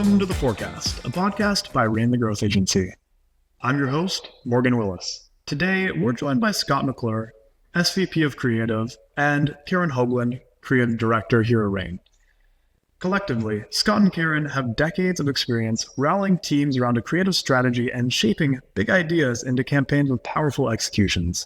Welcome to The Forecast, a podcast by Rain the Growth Agency. I'm your host, Morgan Willis. Today, we're joined by Scott McClure, SVP of Creative, and Karen Hoagland, Creative Director here at Rain. Collectively, Scott and Karen have decades of experience rallying teams around a creative strategy and shaping big ideas into campaigns with powerful executions.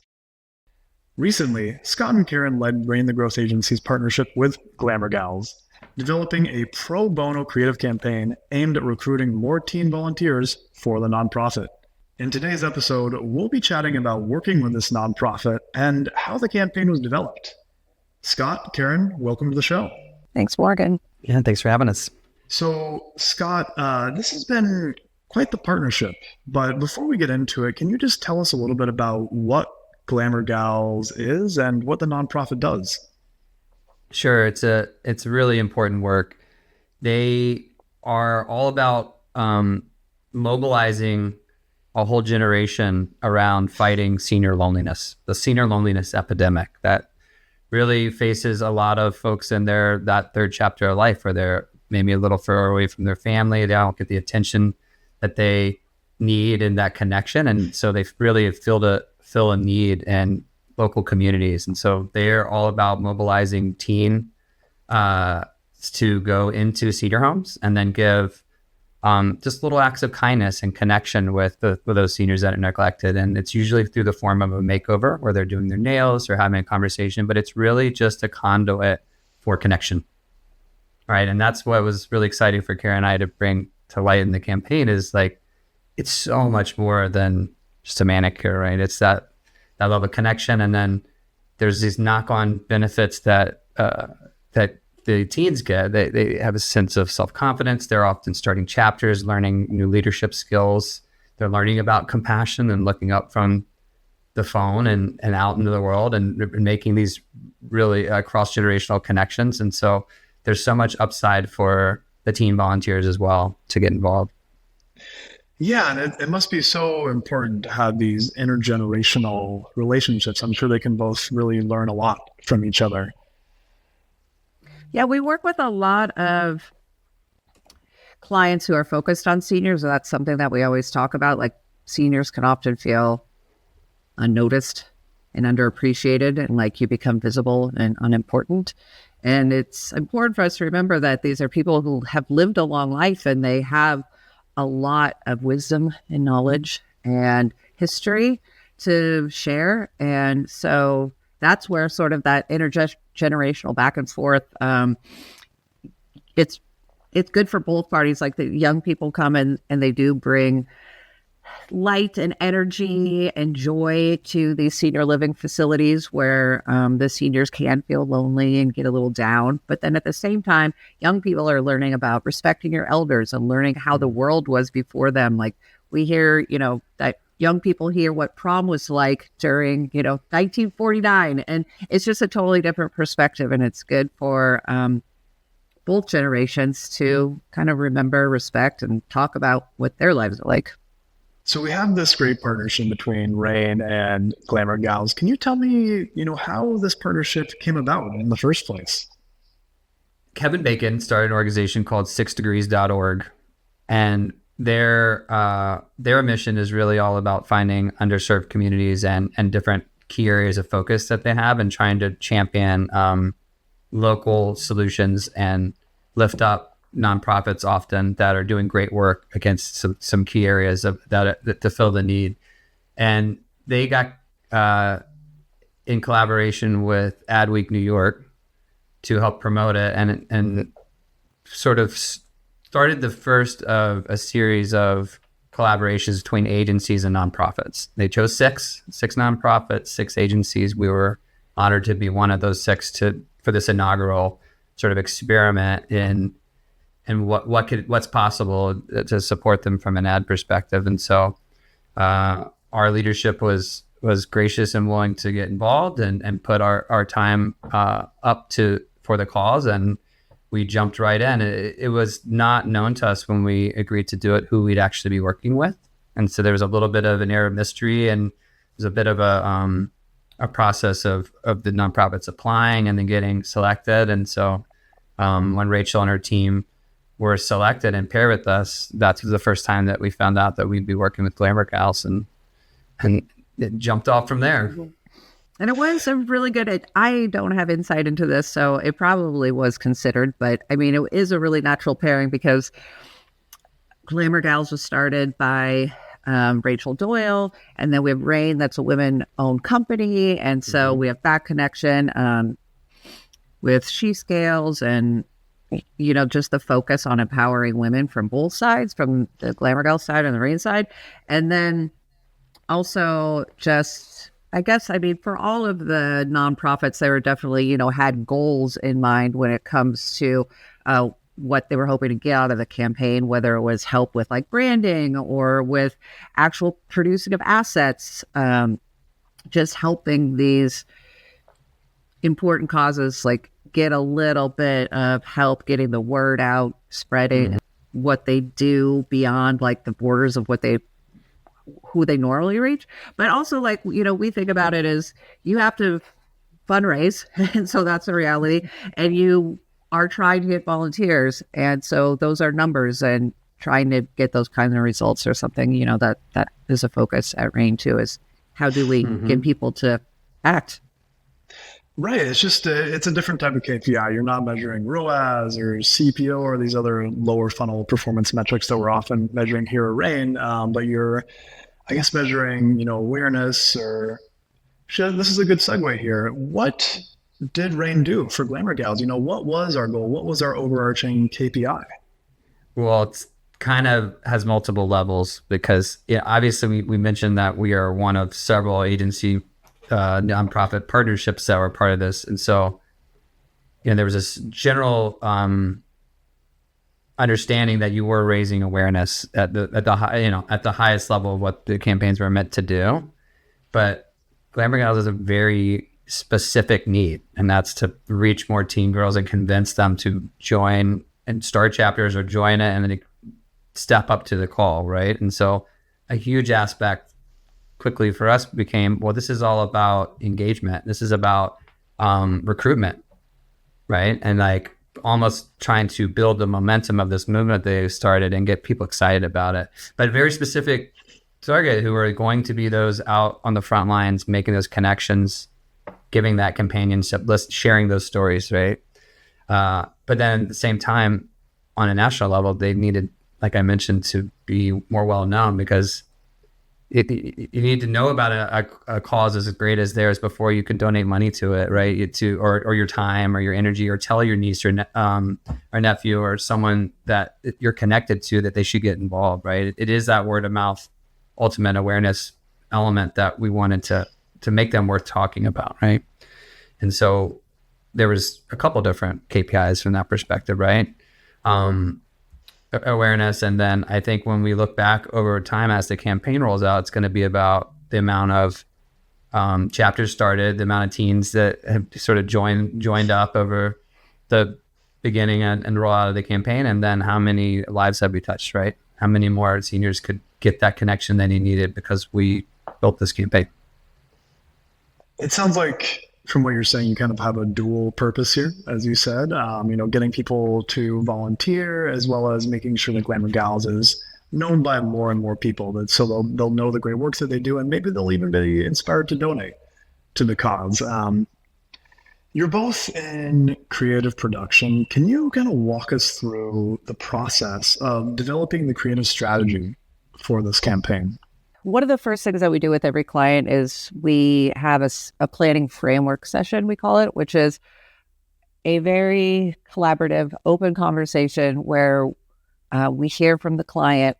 Recently, Scott and Karen led Rain the Growth Agency's partnership with Glamour Gals, developing a pro bono creative campaign aimed at recruiting more teen volunteers for the nonprofit. In today's episode, we'll be chatting about working with this nonprofit and how the campaign was developed. Scott, Karen, welcome to the show. Thanks, Morgan. Yeah, thanks for having us. So, Scott, this has been quite the partnership, but before we get into it, can you just tell us a little bit about what Glamour Gals is and what the nonprofit does? Sure, it's really important work. They are all about mobilizing a whole generation around fighting senior loneliness, the senior loneliness epidemic that really faces a lot of folks in that third chapter of life where they're maybe a little further away from their family. They don't get the attention that they need and that connection. And so they really fill a need in local communities. And so they're all about mobilizing teen to go into senior homes and then give just little acts of kindness and connection with those seniors that are neglected. And it's usually through the form of a makeover where they're doing their nails or having a conversation, but it's really just a conduit for connection. Right. And that's what was really exciting for Karen and I to bring to light in the campaign is like, it's so much more than just a manicure, right? It's that level of connection. And then there's these knock-on benefits that the teens get. They have a sense of self-confidence. They're often starting chapters, learning new leadership skills. They're learning about compassion and looking up from the phone and out into the world and making these really cross-generational connections. And so there's so much upside for the teen volunteers as well to get involved. Yeah, and it must be so important to have these intergenerational relationships. I'm sure they can both really learn a lot from each other. Yeah, we work with a lot of clients who are focused on seniors. And that's something that we always talk about. Like seniors can often feel unnoticed and underappreciated and like you become visible and unimportant. And it's important for us to remember that these are people who have lived a long life and they have a lot of wisdom and knowledge and history to share. And so that's where sort of that intergenerational back and forth, it's good for both parties. Like the young people come in and they do bring light and energy and joy to these senior living facilities where the seniors can feel lonely and get a little down. But then at the same time, young people are learning about respecting your elders and learning how the world was before them. Like we hear, that young people hear what prom was like during, 1949. And it's just a totally different perspective. And it's good for both generations to kind of remember, respect, and talk about what their lives are like. So we have this great partnership between Rain and Glamour Gals. Can you tell me, how this partnership came about in the first place? Kevin Bacon started an organization called 6degrees.org, and their mission is really all about finding underserved communities and different key areas of focus that they have and trying to champion local solutions and lift up nonprofits often that are doing great work against some key areas of that to fill the need. And they got in collaboration with Adweek New York to help promote it and sort of started the first of a series of collaborations between agencies and nonprofits. They chose six nonprofits, 6 agencies. We were honored to be one of those 6 for this inaugural sort of experiment in what's possible to support them from an ad perspective. And so our leadership was gracious and willing to get involved and put our time up for the cause, and we jumped right in. It was not known to us when we agreed to do it who we'd actually be working with, and so there was a little bit of an air of mystery, and there's a bit of a process of the nonprofits applying and then getting selected. And so when Rachel and her team were selected and paired with us, that's the first time that we found out that we'd be working with Glamour Gals, and it jumped off from there. And it was a really good, I don't have insight into this, so it probably was considered, but I mean, it is a really natural pairing because Glamour Gals was started by Rachel Doyle, and then we have Rain, that's a women-owned company, and so we have that connection with She Scales, and just the focus on empowering women from both sides, from the Glamour Gals side and the Rain side, and then also just, I guess, I mean, for all of the nonprofits, they were definitely, had goals in mind when it comes to what they were hoping to get out of the campaign, whether it was help with like branding or with actual producing of assets, just helping these important causes, like get a little bit of help getting the word out, spreading what they do beyond like the borders of who they normally reach. But also, like, we think about it as you have to fundraise, and so that's a reality, and you are trying to get volunteers, and so those are numbers, and trying to get those kinds of results or something, that is a focus at Rain too, is how do we get people to act. Right. It's just it's a different type of KPI. You're not measuring ROAS or CPO or these other lower funnel performance metrics that we're often measuring here at Rain, but you're, I guess, measuring awareness. Or this is a good segue here. What did Rain do for Glamour Gals? What was our goal? What was our overarching KPI? Well, it's kind of has multiple levels because obviously we mentioned that we are one of several agency nonprofit partnerships that were part of this, and so there was this general understanding that you were raising awareness at the highest level of what the campaigns were meant to do. But Glamour Gals is a very specific need, and that's to reach more teen girls and convince them to join and start chapters or join it and then step up to the call, right? And so a huge aspect quickly for us became, well, this is all about engagement. This is about recruitment, right? And like almost trying to build the momentum of this movement they started and get people excited about it. But a very specific target who are going to be those out on the front lines, making those connections, giving that companionship, sharing those stories, right? But then at the same time, on a national level, they needed, like I mentioned, to be more well known, because you need to know about a cause as great as theirs before you can donate money to it, right? Or your time or your energy, or tell your niece or nephew or someone that you're connected to that they should get involved, right? It is that word of mouth, ultimate awareness element that we wanted to make them worth talking about, right? And so there was a couple different KPIs from that perspective, right? Awareness. And then I think when we look back over time as the campaign rolls out, it's going to be about the amount of chapters started, the amount of teens that have sort of joined up over the beginning and rollout of the campaign, and then how many lives have we touched, right? How many more seniors could get that connection that he needed because we built this campaign. It sounds like, from what you're saying, you kind of have a dual purpose here, as you said, getting people to volunteer, as well as making sure that Glamour Gals is known by more and more people, so they'll know the great work that they do, and maybe they'll even be inspired to donate to the cause. You're both in creative production. Can you kind of walk us through the process of developing the creative strategy for this campaign? One of the first things that we do with every client is we have a planning framework session, we call it, which is a very collaborative, open conversation where we hear from the client,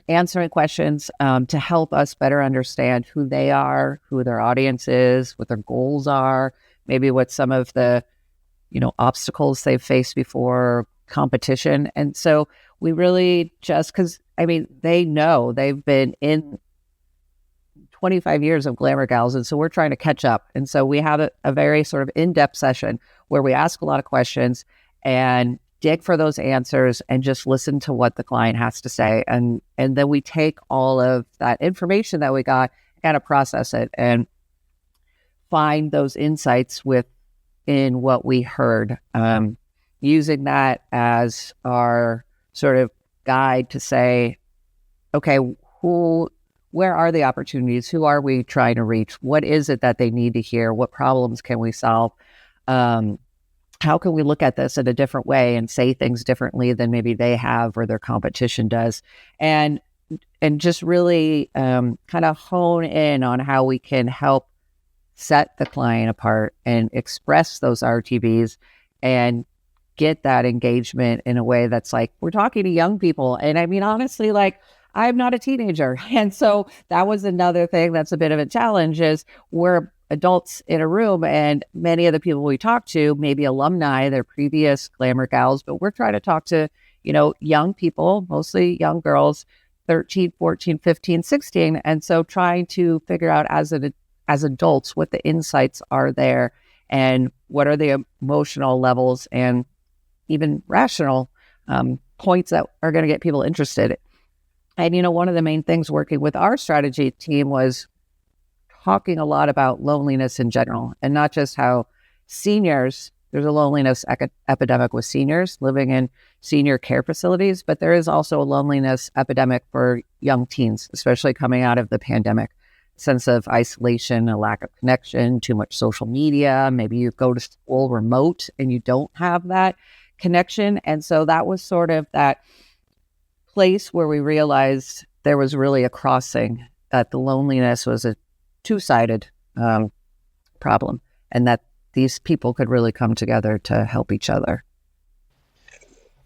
answering questions to help us better understand who they are, who their audience is, what their goals are, maybe what some of the obstacles they've faced before, competition. And so we really just, because they know they've been in 25 years of Glamour Gals, and so we're trying to catch up. And so we have a very sort of in-depth session where we ask a lot of questions and dig for those answers and just listen to what the client has to say. And then we take all of that information that we got, kind of process it and find those insights within what we heard. using that as our sort of guide to say, okay, where are the opportunities? Who are we trying to reach? What is it that they need to hear? What problems can we solve? How can we look at this in a different way and say things differently than maybe they have or their competition does? And just really kind of hone in on how we can help set the client apart and express those RTBs and get that engagement in a way that's like, we're talking to young people. And I mean, honestly, like, I'm not a teenager. And so that was another thing that's a bit of a challenge is we're adults in a room and many of the people we talk to, maybe alumni, they're previous Glamour gals, but we're trying to talk to, young people, mostly young girls, 13, 14, 15, 16. And so trying to figure out as adults what the insights are there and what are the emotional levels and even rational points that are going to get people interested. And, one of the main things working with our strategy team was talking a lot about loneliness in general and not just how seniors, there's a loneliness epidemic with seniors living in senior care facilities, but there is also a loneliness epidemic for young teens, especially coming out of the pandemic. Sense of isolation, a lack of connection, too much social media. Maybe you go to school remote and you don't have that connection. And so that was sort of that place where we realized there was really a crossing, that the loneliness was a two-sided problem and that these people could really come together to help each other.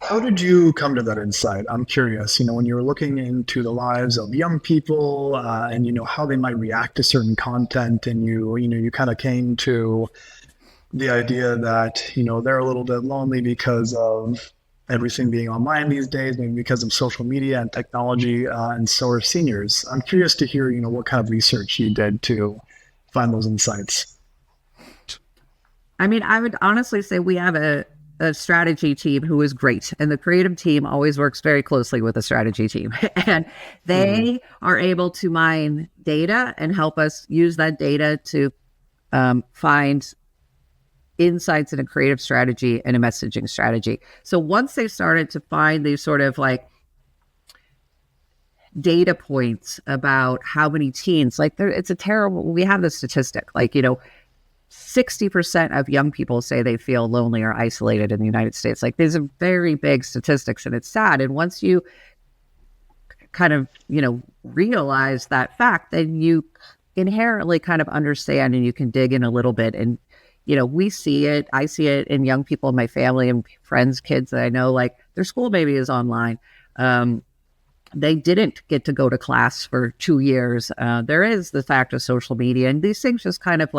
How did you come to that insight? I'm curious, when you were looking into the lives of young people and, how they might react to certain content and you kind of came to the idea that, they're a little bit lonely because of everything being online these days, maybe because of social media and technology, and so are seniors. I'm curious to hear, what kind of research you did to find those insights. I mean, I would honestly say we have a strategy team who is great. And the creative team always works very closely with the strategy team. And they are able to mine data and help us use that data to find insights in a creative strategy and a messaging strategy. So once they started to find these sort of like data points about how many teens, it's a terrible, we have the statistic, 60% of young people say they feel lonely or isolated in the United States. These are very big statistics and it's sad. And once you kind of, realize that fact, then you inherently kind of understand and you can dig in a little bit. And, we see it, I see it in young people in my family and friends, kids that I know, their school maybe is online. They didn't get to go to class for 2 years. There is the fact of social media and these things just kind of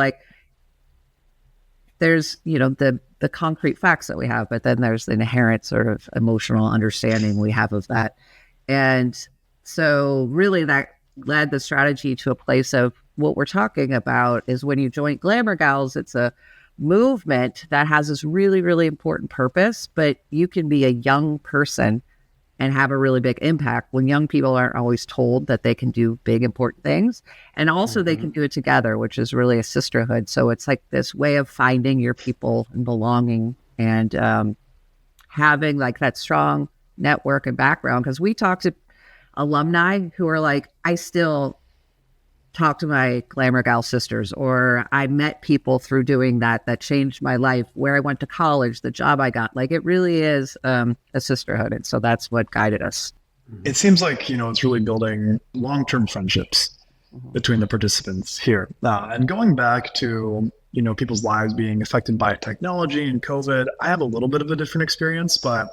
there's, the concrete facts that we have, but then there's the inherent sort of emotional understanding we have of that. And so really that led the strategy to a place of what we're talking about is when you join Glamour Gals, it's a movement that has this really, really important purpose, but you can be a young person and have a really big impact when young people aren't always told that they can do big, important things. And also they can do it together, which is really a sisterhood. So it's like this way of finding your people and belonging and having that strong network and background. Because we talk to alumni who are I still talk to my Glamour Gal sisters, or I met people through doing that changed my life, where I went to college, the job I got. It really is a sisterhood. And so that's what guided us. It seems like, it's really building long-term friendships between the participants here. And going back to, people's lives being affected by technology and COVID, I have a little bit of a different experience, but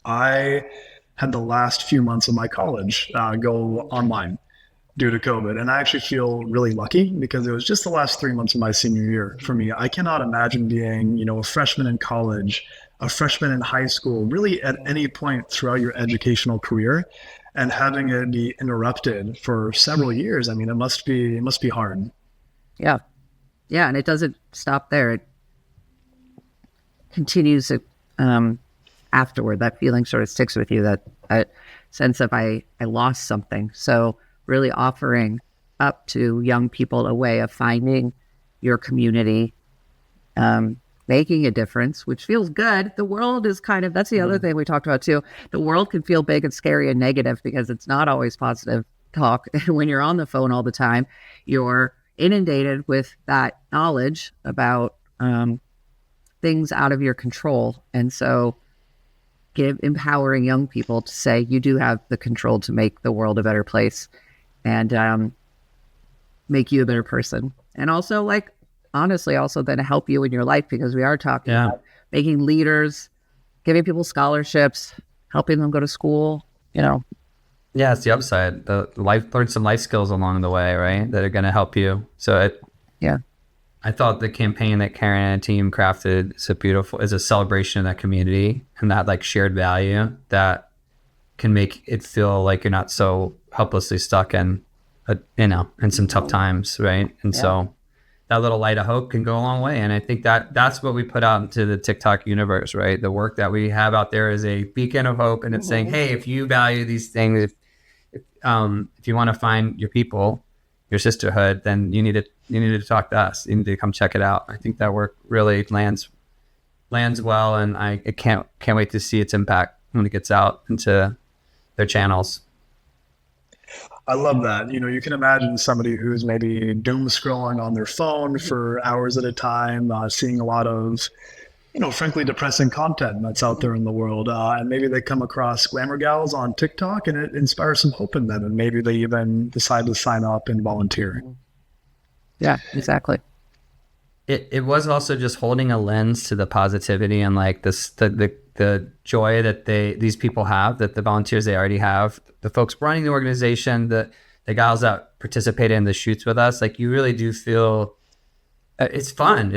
I had the last few months of my college go online due to COVID. And I actually feel really lucky because it was just the last 3 months of my senior year for me. I cannot imagine being, a freshman in college, a freshman in high school, really at any point throughout your educational career and having it be interrupted for several years. I mean, it must be hard. Yeah. Yeah. And it doesn't stop there. It continues afterward. That feeling sort of sticks with you, that sense of I lost something. So really offering up to young people a way of finding your community, making a difference, which feels good. The world is that's the other thing we talked about too. The world can feel big and scary and negative because it's not always positive talk. When you're on the phone all the time, you're inundated with that knowledge about things out of your control. And so empowering young people to say, you do have the control to make the world a better place and make you a better person. And also, like, honestly, also then help you in your life, because we are talking about making leaders, giving people scholarships, helping them go to school, Yeah, it's the upside. Learn some life skills along the way, right? That are going to help you. So I thought the campaign that Karen and the team crafted is a celebration of that community and that like shared value that can make it feel like you're not so helplessly stuck in, in some tough times, right? And so that little light of hope can go a long way. And I think that's what we put out into the TikTok universe, right? The work that we have out there is a beacon of hope, and it's saying, hey, if you value these things, if you want to find your people, your sisterhood, then you need to talk to us. You need to come check it out. I think that work really lands well, and I can't wait to see its impact when it gets out into their channels. I love that. You can imagine somebody who's maybe doom scrolling on their phone for hours at a time, seeing a lot of, frankly, depressing content that's out there in the world. And maybe they come across Glamour Gals on TikTok and it inspires some hope in them. And maybe they even decide to sign up and volunteer. Yeah, exactly. It was also just holding a lens to the positivity and like this, the joy that these people have, that the volunteers they already have, the folks running the organization, the gals that participated in the shoots with us. Like, you really do feel it's fun.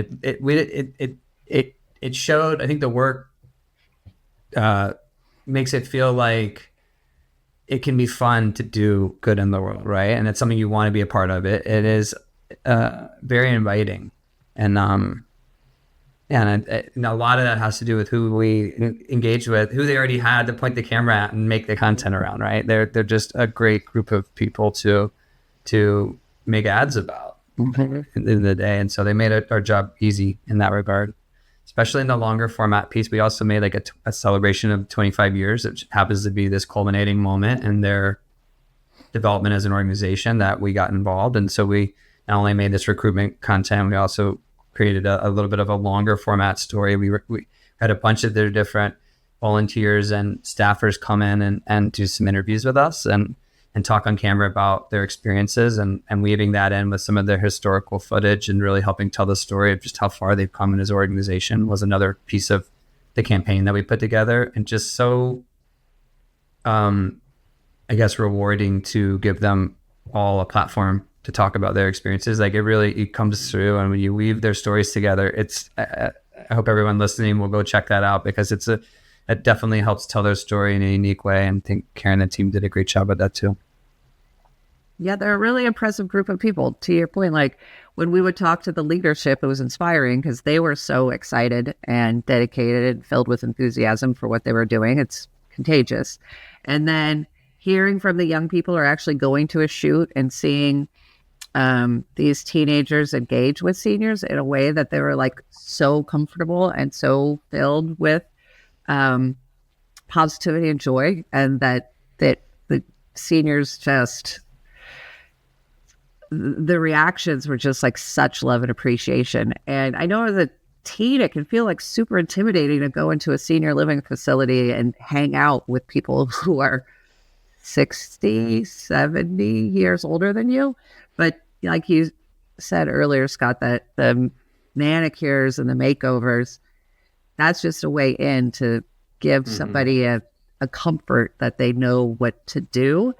It showed. I think the work makes it feel like it can be fun to do good in the world, right? And it's something you want to be a part of. It is very inviting, and a lot of that has to do with who we engage with, who they already had to point the camera at and make the content around, right? They're just a great group of people to make ads about at the end of the day, and so they made our job easy in that regard. Especially in the longer format piece, we also made like a celebration of 25 years, which happens to be this culminating moment in their development as an organization that we got involved. And so we not only made this recruitment content, we also created a little bit of a longer format story. We had a bunch of their different volunteers and staffers come in and do some interviews with us and talk on camera about their experiences and weaving that in with some of their historical footage and really helping tell the story of just how far they've come in as an organization was another piece of the campaign that we put together. And just so, I guess, rewarding to give them all a platform to talk about their experiences. Like, it comes through, and when you weave their stories together, I hope everyone listening will go check that out, because it definitely helps tell their story in a unique way. And I think Karen and the team did a great job at that too. Yeah, they're a really impressive group of people. To your point, like when we would talk to the leadership, it was inspiring because they were so excited and dedicated and filled with enthusiasm for what they were doing. It's contagious. And then hearing from the young people who are actually going to a shoot and seeing these teenagers engage with seniors in a way that they were like so comfortable and so filled with positivity and joy, and that the seniors just, the reactions were just like such love and appreciation. And I know as a teen, it can feel like super intimidating to go into a senior living facility and hang out with people who are 60, 70 years older than you. But like you said earlier, Scott, that the manicures and the makeovers, that's just a way in to give somebody a comfort that they know what to do.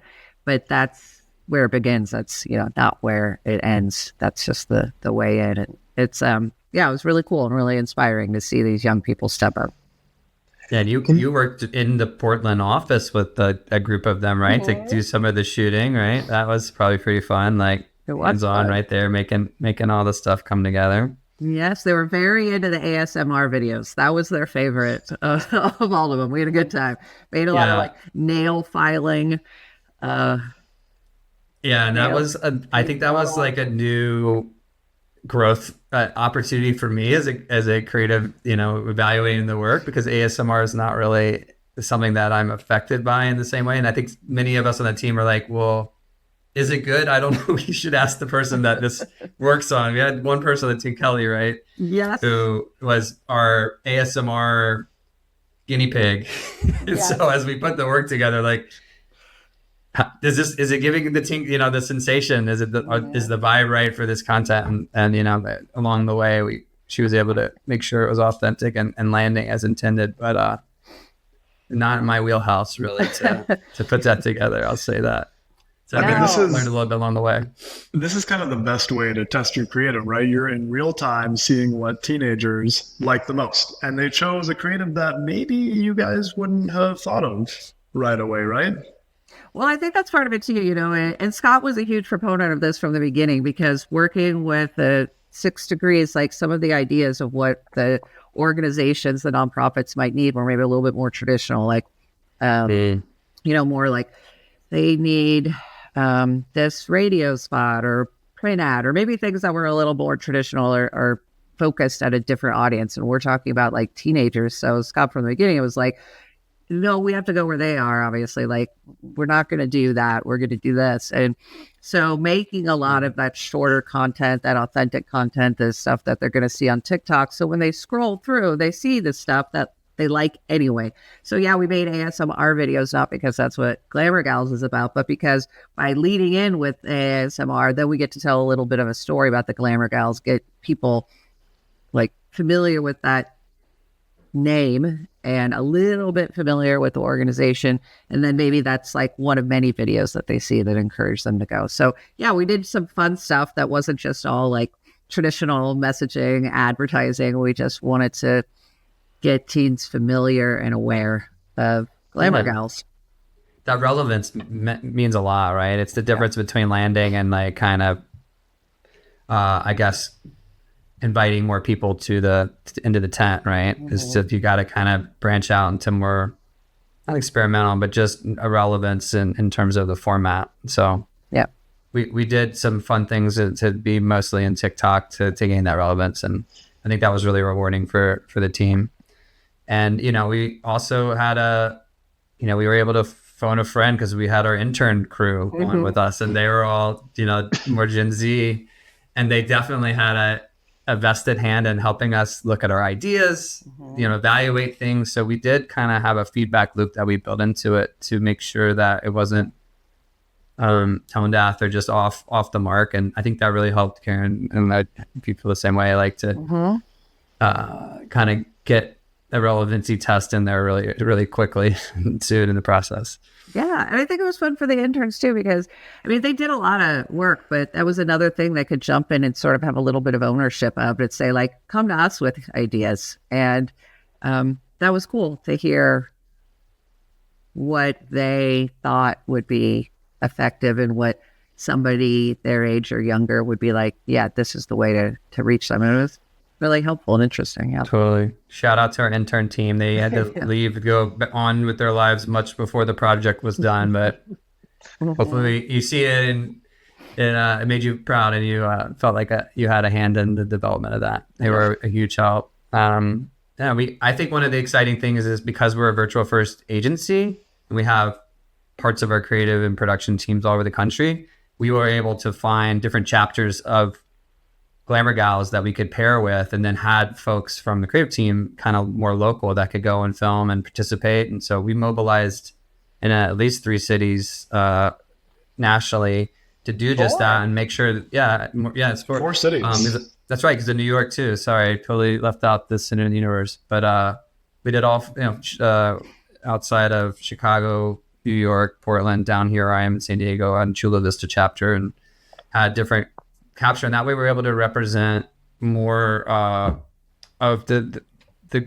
But that's where it begins. That's, not where it ends. That's just the way in. And it's, it was really cool and really inspiring to see these young people step up. Yeah, and you worked in the Portland office with a group of them, right? To do some of the shooting, right? That was probably pretty fun. Like, hands-on right there, making all the stuff come together. Yes, they were very into the ASMR videos. That was their favorite of all of them. We had a good time. Made a lot of like nail filing. And that was, I think that was like a new growth an opportunity for me as a creative, evaluating the work, because ASMR is not really something that I'm affected by in the same way. And I think many of us on the team are like, well, is it good? I don't know. We should ask the person that this works on. We had one person on the team, Kelly, right? Yes. Who was our ASMR guinea pig. And so as we put the work together, like, is it giving the team, the sensation? Is the vibe right for this content? And along the way, she was able to make sure it was authentic and landing as intended, but not in my wheelhouse really to put that together. I'll say that. So I learned a little bit along the way. This is kind of the best way to test your creative, right? You're in real time seeing what teenagers like the most. And they chose a creative that maybe you guys wouldn't have thought of right away, right? Well, I think that's part of it too, and Scott was a huge proponent of this from the beginning, because working with the 6 degrees, like some of the ideas of what the organizations, the nonprofits might need were maybe a little bit more traditional, like, more like they need this radio spot or print ad, or maybe things that were a little more traditional or focused at a different audience. And we're talking about like teenagers. So Scott from the beginning, it was like, no, we have to go where they are, obviously. Like, we're not going to do that. We're going to do this. And so making a lot of that shorter content, that authentic content, the stuff that they're going to see on TikTok. So when they scroll through, they see the stuff that they like anyway. So yeah, we made ASMR videos, not because that's what Glamour Gals is about, but because by leading in with ASMR, then we get to tell a little bit of a story about the Glamour Gals, get people like familiar with that name and a little bit familiar with the organization. And then maybe that's like one of many videos that they see that encourage them to go. So yeah, we did some fun stuff that wasn't just all like traditional messaging, advertising. We just wanted to get teens familiar and aware of Glamour Gals. That relevance means a lot, right? It's the difference between landing and like kind of, I guess, inviting more people into the tent, right? Because if you got to kind of branch out into more, not experimental, but just a relevance in terms of the format. So yeah, we did some fun things to be mostly in TikTok to gain that relevance, and I think that was really rewarding for the team. And we also had we were able to phone a friend because we had our intern crew on with us, and they were all more Gen Z, and they definitely had a vested hand in helping us look at our ideas, evaluate things. So we did kind of have a feedback loop that we built into it to make sure that it wasn't tone deaf or just off the mark. And I think that really helped Karen, and I feel the same way. I like to kind of get a relevancy test in there really, really quickly soon in the process. Yeah. And I think it was fun for the interns too, because they did a lot of work, but that was another thing they could jump in and sort of have a little bit of ownership of it, say like, come to us with ideas. And that was cool to hear what they thought would be effective and what somebody their age or younger would be like, yeah, this is the way to reach them. And it was really helpful and interesting. Yeah, totally. Shout out to our intern team. They had to go on with their lives much before the project was done, but hopefully you see it and it made you proud, and you felt like you had a hand in the development of that. They were a huge help. I think one of the exciting things is because we're a virtual first agency and we have parts of our creative and production teams all over the country, we were able to find different chapters of Glamour Gals that we could pair with, and then had folks from the creative team kind of more local that could go and film and participate. And so we mobilized in at least 3 cities nationally to do just that and make sure that, it's 4 cities. That's right, because in New York too. Sorry, I totally left out this in the universe. But we did all, outside of Chicago, New York, Portland, down here I am in San Diego on Chula Vista chapter, and had different capture, and that way we're able to represent more of the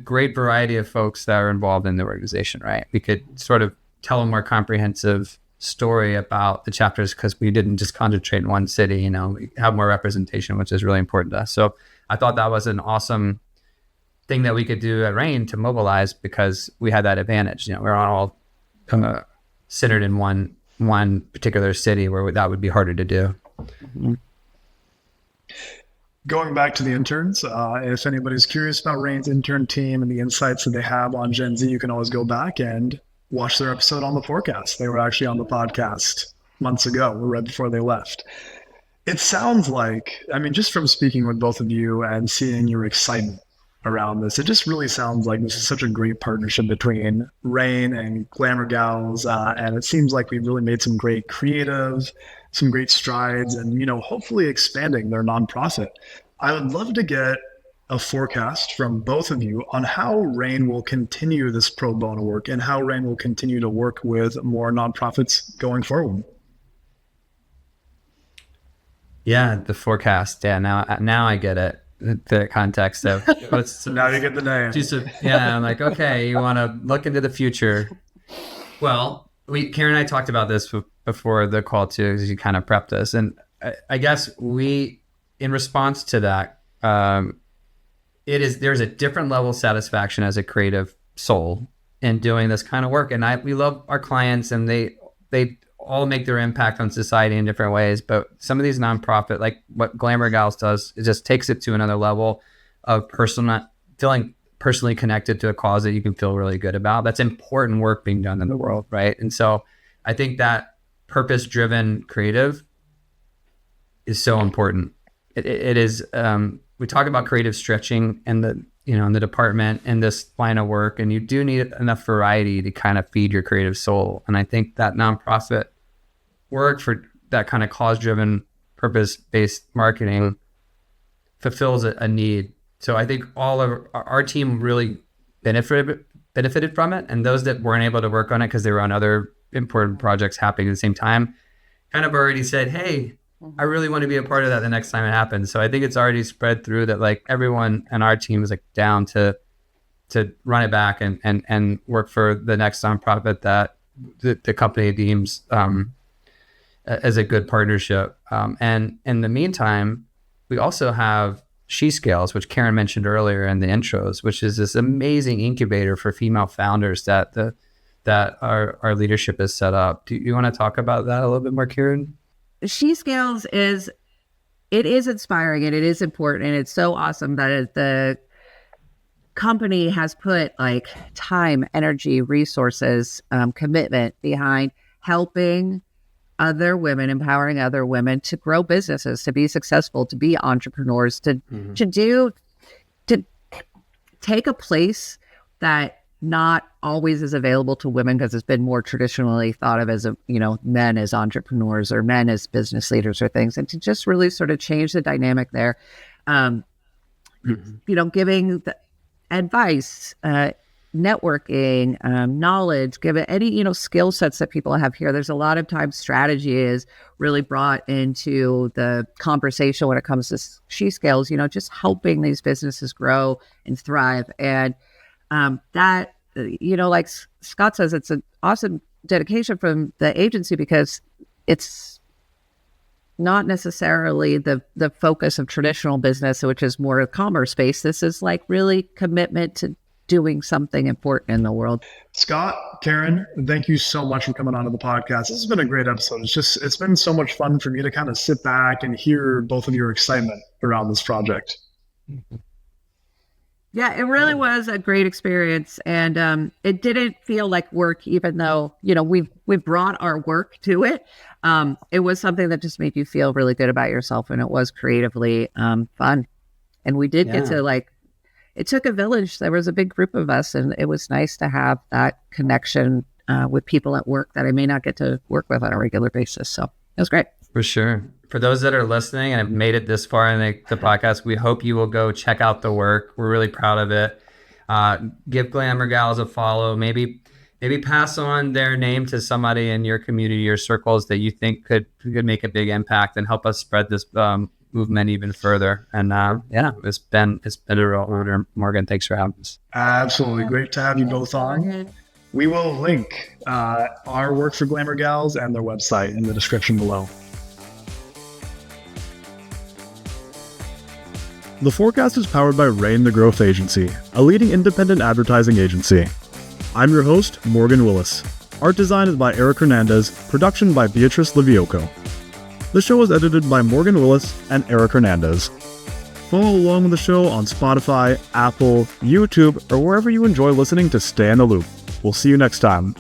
great variety of folks that are involved in the organization, right? We could sort of tell a more comprehensive story about the chapters because we didn't just concentrate in one city. We have more representation, which is really important to us. So I thought that was an awesome thing that we could do at Rain to mobilize, because we had that advantage. We're not all centered in one particular city where that would be harder to do. Going back to the interns, if anybody's curious about Rain's intern team and the insights that they have on Gen Z, you can always go back and watch their episode on the forecast. They were actually on the podcast months ago, right before they left. It sounds like, I mean, just from speaking with both of you and seeing your excitement around this, it just really sounds like this is such a great partnership between Rain and Glamour Gals, and it seems like we've really made some great creative, some great strides, and hopefully expanding their nonprofit. I would love to get a forecast from both of you on how Rain will continue this pro bono work and how Rain will continue to work with more nonprofits going forward. Yeah, the forecast. Yeah, now I get it. The context of now you get the name. I'm like, okay, you want to look into the future. Well, Karen and I talked about this before the call too, because you kind of prepped us, and I guess we, in response to that, there's a different level of satisfaction as a creative soul in doing this kind of work, and we love our clients, and they all make their impact on society in different ways. But some of these nonprofit, like what Glamour Gals does, it just takes it to another level of feeling personally connected to a cause that you can feel really good about. That's important work being done in the world, right? And so I think that purpose-driven creative is so important. It is. We talk about creative stretching in the department in this line of work, and you do need enough variety to kind of feed your creative soul. And I think that nonprofit work for that kind of cause-driven, purpose-based marketing fulfills a need. So I think all of our team really benefited from it, and those that weren't able to work on it because they were on other important projects happening at the same time, kind of already said, "Hey, I really want to be a part of that the next time it happens." So I think it's already spread through that, like, everyone on our team is like down to run it back and work for the next nonprofit that the company deems as a good partnership. And in the meantime, we also have She Scales, which Karen mentioned earlier in the intros, which is this amazing incubator for female founders that our leadership is set up. Do you want to talk about that a little bit more, Karen? She Scales is inspiring, and it is important, and it's so awesome that the company has put like time, energy, resources, commitment behind helping other women, empowering other women to grow businesses, to be successful, to be entrepreneurs, to take a place that not always is available to women, because it's been more traditionally thought of as men as entrepreneurs or men as business leaders or things, and to just really sort of change the dynamic there. Giving the advice, networking, knowledge, give it any, skill sets that people have here. There's a lot of times strategy is really brought into the conversation when it comes to She Scales, just helping these businesses grow and thrive. And that, like Scott says, it's an awesome dedication from the agency, because it's not necessarily the focus of traditional business, which is more a commerce based. This is like really commitment to doing something important in the world. Scott, Karen, thank you so much for coming onto the podcast. This has been a great episode. It's been so much fun for me to kind of sit back and hear both of your excitement around this project. Yeah, it really was a great experience, and it didn't feel like work, even though we brought our work to it. It was something that just made you feel really good about yourself, and it was creatively fun. And we did get to it took a village. There was a big group of us, and it was nice to have that connection with people at work that I may not get to work with on a regular basis. So it was great. For sure. For those that are listening and have made it this far in the podcast, we hope you will go check out the work. We're really proud of it. Give Glamour Gals a follow. Maybe pass on their name to somebody in your community or circles that you think could make a big impact and help us spread this movement even further. And it's been a real honor. Morgan, thanks for having us. Absolutely. Great to have you both on. We will link our work for Glamour Gals and their website in the description below. The Forecast is powered by Rain the Growth Agency, a leading independent advertising agency. I'm your host, Morgan Willis. Art design is by Eric Hernandez, production by Beatrice Livioco. The show is edited by Morgan Willis and Eric Hernandez. Follow along with the show on Spotify, Apple, YouTube, or wherever you enjoy listening to stay in the loop. We'll see you next time.